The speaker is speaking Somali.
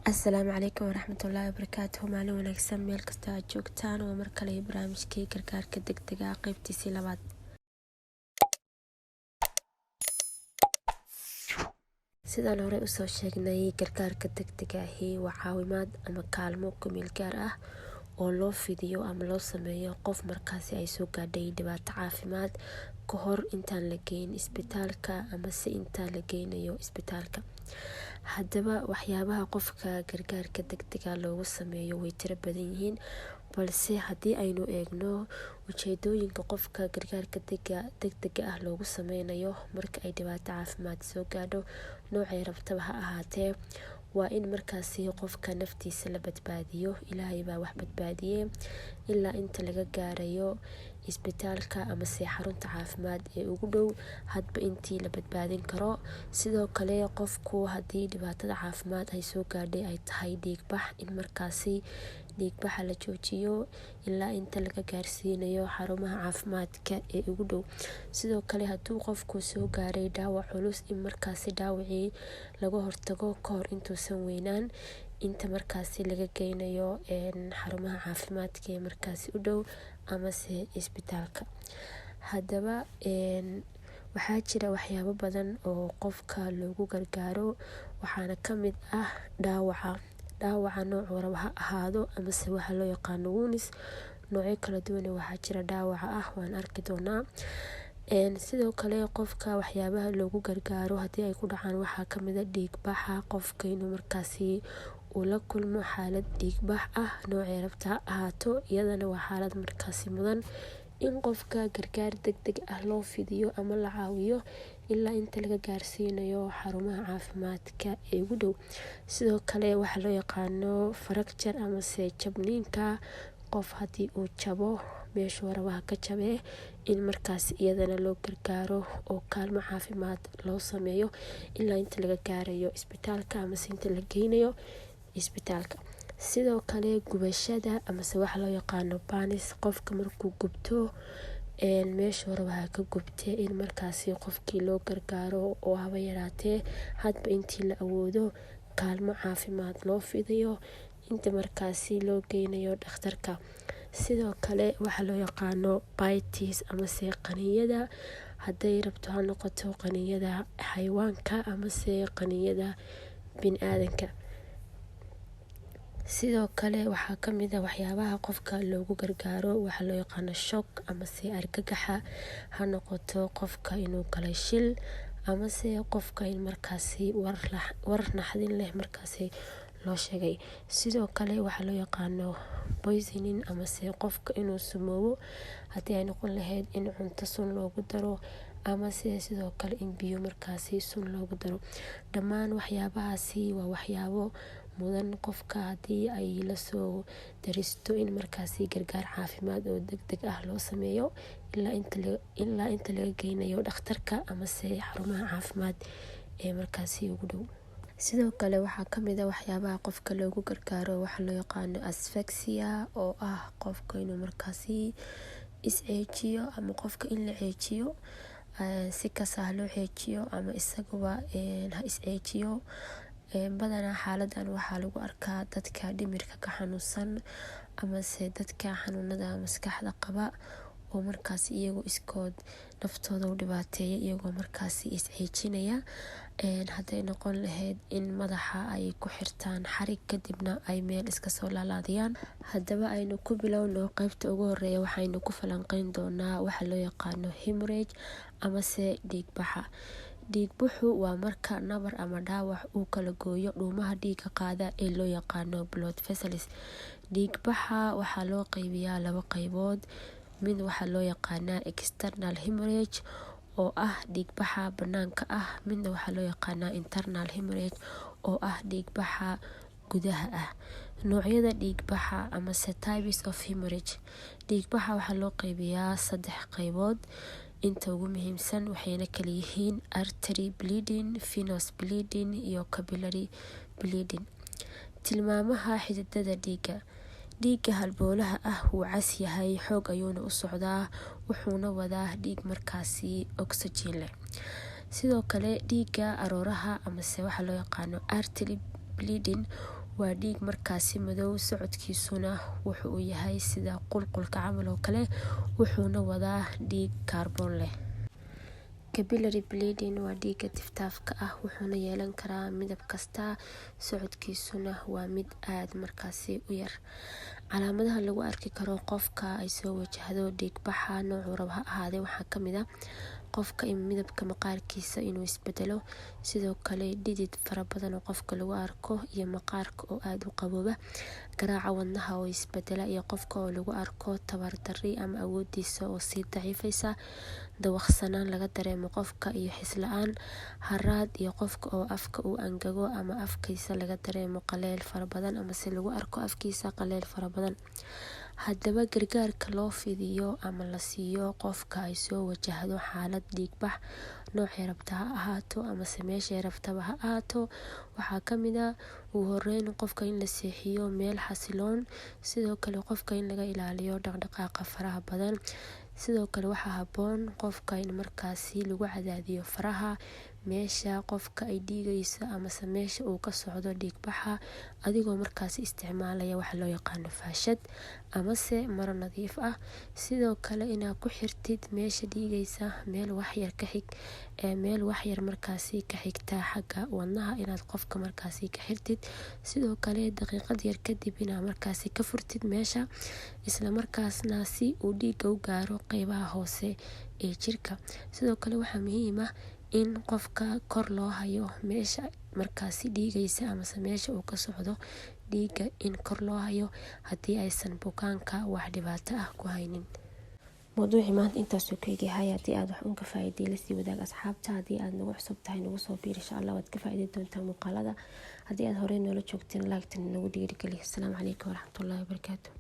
asalaamu calaykum waraxmatullaahi wabarakaatuhu. maalin wanaagsan meel kasta aad joogtaan. waa mar kale barnaamijkii gargaarka degdega ah qaybtiisii labaad. sidaan horey usoo sheegnay, gargaarka degdega ahi waa caawimaad ama kaalmo kumeel gaar ah oo loo fidiyo ama loo sameeyo qof markaasi ay soo gaadhay dhibaato caafimaad ka hor intaan la geyn isbitaalka amase intaan la geynayo isbitaalka. haddaba waxyaabaha qofka gargaarka degdega loogu sameeyo way tiro badan yihiin, balse haddii aynu eegno ujeedooyinka qofka gargaarka degdega ah loogu sameynayo marka ay dhibaato caafimaad soo gaadho noocay rabtaba ha ahaatee, waa in markaasi qofka naftiisa la badbaadiyo. ilaahay baa wax badbaadiyey ilaa inta laga gaarayo isbitaalka amase xarunta caafimaad ee ugu dhow, hadba intii la badbaadin karo. sidoo kale qofku haddii dhibaatada caafimaad ay soo gaadhay ay tahay dhiigbax, in markaasi dhiigbaxa la joojiyo ilaa inta laga gaarsiinayo xarumaha caafimaadka ee ugu dhow. sidoo kale hadduu qofku soo gaaray dhaawac culus, in markaasi dhaawacii laga hortago kahor intuusan weynaan, inta markaasi laga geynayo xarumaha caafimaadka ee markaasi u dhow amase isbitaalka. haddaba waxaa jira waxyaabo badan oo qofka loogu gargaaro, waxaana kamid ah dhaawaca nooc waraba ha ahaado amase waxa loo yaqaano wounds. noocyo kala duwan waxaa jira dhaawaca ah, waan arki doonaa. sidoo kale qofka waxyaabaha loogu gargaaro haddii ay ku dhacaan waxaa kamid a dhiigbaxa, qofka inuu markaasi uu la kulmo xaalad dhiigbax ah noocay rabta ha ahaato, iyadana waa xaalad markaasi mudan in qofka gargaar degdeg ah loo fidiyo ama la caawiyo ilaa inta laga gaarsiinayo xarumaha caafimaadka ee ugu dhow. sidoo kale waxaa loo yaqaano fracture amase jabniinka, qof haddii uu jabo meeshu warabaha ka jabee, in markaasi iyadana loo gargaaro oo kaalmo caafimaad loo sameeyo ilaa inta laga gaarayo isbitaalka amase inta la geynayo isbitaalka. sidoo kale gubashada amase waxa loo yaqaano banis, qofka markuu gubto meesha warabaha ka gubtee, in markaasi qofkii loo gargaaro oo haba yaraatee hadba intii la awoodo kaalmo caafimaad loo fidayo inta markaasi loo geynayo dhakhtarka. sidoo kale waxaa loo yaqaano bitis amase qaniiyada, hadday rabto ha noqoto qaniiyada xayawaanka amase qaniiyada biniaadanka. sidoo kale waxaa kamid a waxyaabaha qofka loogu gargaaro waxaa loo yaqaano shock amase argagaxa, ha noqoto qofka inuu galay shil amase qofka in markaasi war naxdin leh markaasi loo sheegay. sidoo kale waxaa loo yaqaano poisoning amase qofka inuu sumoobo, haddii ay noqon lahayd in cunto sun loogu daro amase sidoo kale in biyo markaasi sun loogu daro. dhammaan waxyaabahaasi waa waxyaabo mudan qofka haddii ay lasoo daristo in markaasi gargaar caafimaad oo degdeg ah loo sameeyo ilaa inta laga geynayo dhakhtarka amase xarumaha caafimaad ee markaasi ugu dhow. sidoo kale waxaa kamid a waxyaabaha qofka loogu gargaaro waxaa loo yaqaano asphyxia, oo ah qofka inuu markaasi isceejiyo ama qofka in la ceejiyo, si kasta ha loo ceejiyo ama isagaba ha isceejiyo. badanaa xaaladan waxaa lagu arkaa dadka dhimirka ka xanuunsan amase dadka xanuunada maskaxda qaba oo markaasi iyagoo iskood naftooda u dhibaateeya iyagoo markaasi isceejinaya. hadday noqon lahayd in madaxa ay ku xirtaan xarig kadibna ay meel iska soo laalaadiyaan. haddaba aynu ku bilowno qaybta ugu horeeya, waxaynu ku falanqeyn doonaa waxa loo yaqaano hemorrhage amase dhiigbaxa. dhiigbuxu waa marka nabar ama dhaawac uu kala gooyo dhuumaha dhiiga qaada ee loo yaqaano blood vessels. dhiigbaxa waxaa loo qaybiyaa 2 qaybood, mid waxaa loo yaqaanaa external hemorrhage oo ah dhiigbaxa banaanka ah, midna waxaa loo yaqaanaa internal hemorrhage oo ah dhiigbaxa gudaha ah. noocyada dhiigbaxa amase types of hemorrhage. dhiigbaxa waxaa loo qaybiyaa 3 qaybood, inta ugu muhiimsan waxayna kala yihiin artery bleeding, venous bleeding iyo capillary bleeding. tilmaamaha xididada dhiiga halbowlaha ah wuu cas yahay, xoog ayuuna u socdaa, wuxuuna wadaa dhiig markaasi oxygen leh. sidoo kale dhiiga arooraha amase waxa loo yaqaano artery bleeding waa dhiig markaasi madow, socodkiisuna wuxuu yahay sida qulqulka camal oo kale, wuxuuna wadaa dhiig kaarboon leh. Capillary bleeding waa dhiigga tiftaafka ah, wuxuuna yeelan karaa midab kasta, socodkiisuna waa mid aad markaasi u yar. Calaamadaha lagu arki karo qofka ay soo wajahdo dhiigbaxa noocu raba ha ahaadee waxaa ka mid ah qofka in midabka maqaarkiisa inuu isbedelo, sidoo kale dhidid fara badan oo qofka lagu arko iyo maqaarka oo aad u qabooba, garaaca wadnaha oo isbedela iyo qofka oo lagu arko tabar darri ama awoodiisa oo sii daciifaysa, dawaqsanaan laga dareemo qofka iyo xis la'aan, haraad iyo qofka oo afka uu angago ama afkiisa laga dareemo qaleyl fara badan ama se lagu arko afkiisa qaleyl fara badan. Haddaba gargaarka loo fidiyo ama la siiyo qofka ay soo wajahdo xaalad dhiigbax noocay rabta ha ahaato ama se meeshay rabtaba ha ahaato waxaa ka mid ah ugu horreyn qofka in la seexiyo meel xasiloon, sidoo kale qofka in laga ilaaliyo dhaqdhaqaaqa faraha badan, sidoo kale waxaa habboon qofka in markaasi lagu cadaadiyo faraha meesha qofka ay dhiigayso amase meesha uu ka socdo dhiigbaxa, adigoo markaasi isticmaalaya waxa loo yaqaano faashad amase maro nadiif ah. Sidoo kale inaad ku xirtid meesha dhiigaysa meel waxyar markaasi ka xigta xagga wadnaha, inaad qofka markaasi ka xirtid, sidoo kale daqiiqad yar kadib inaad markaasi ka furtid meesha, isla markaasna si uu dhiigga u gaaro qeybaha hoose ee jirka. Sidoo kale waxaa muhiim ah in qofka kor loo hayo meesha markaasi dhiigaysa amase meesha uu ka socdo dhiigga in kor loo hayo haddii aysan bukaanka wax dhibaato ah ku haynin. Mawduucii maanta intaasuu ka egyahay. Haddii aad wax ka faa'iiday la sii wadaag asxaabta. Haddii aad nagu cusub tahay nagu soo biir insha Allah waad ka faa'iidi doontaa muuqaalada. Haddii aad horey noola joogteen like tan nagu dhiirigeliya. Assalaamu calaykum waraxmatullaahi wabarakaatuh.